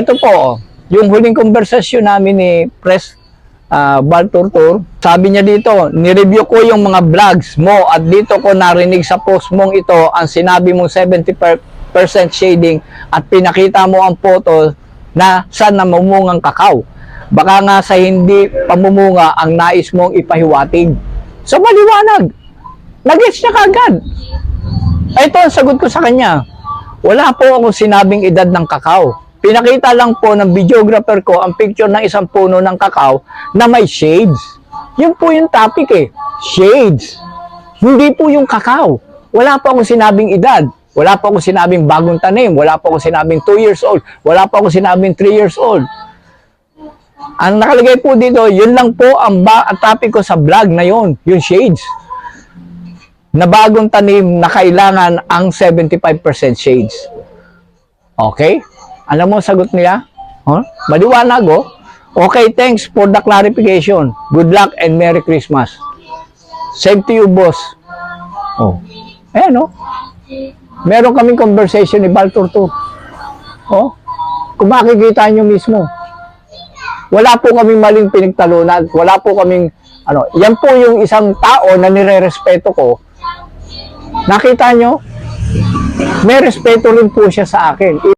Ito po, yung huling konversasyon namin ni Pres Balturtur, sabi niya dito, nireview ko yung mga vlogs mo at dito ko narinig sa post mong ito ang sinabi mong 70% shading at pinakita mo ang photo na saan namumungang kakao. Baka nga sa hindi pamumunga ang nais mong ipahiwatig. So maliwanag. Nag-gets niya kagad. Ito ang sagot ko sa kanya. Wala po akong sinabing edad ng kakao. Pinakita lang po ng videographer ko ang picture ng isang puno ng kakao na may shades. Yun po yung topic eh. Shades. Hindi po yung kakao. Wala po akong sinabing edad. Wala po akong sinabing bagong tanim. Wala po akong sinabing 2 years old. Wala po akong sinabing 3 years old. Ang nakalagay po dito, yun lang po ang topic ko sa vlog na yun. Yung shades. Na bagong tanim na kailangan ang 75% shades. Okay? Alam mo ang sagot niya? Huh? Maliwanag, oh. Okay, thanks for the clarification. Good luck and Merry Christmas. Same to you, boss. Oh. Ayan, oh. Meron kaming conversation ni Balturtur. Oh. Kung makikita nyo mismo. Wala po kaming maling pinagtalunan. Wala po kaming, yan po yung isang tao na nire-respeto ko. Nakita nyo? May respeto rin po siya sa akin.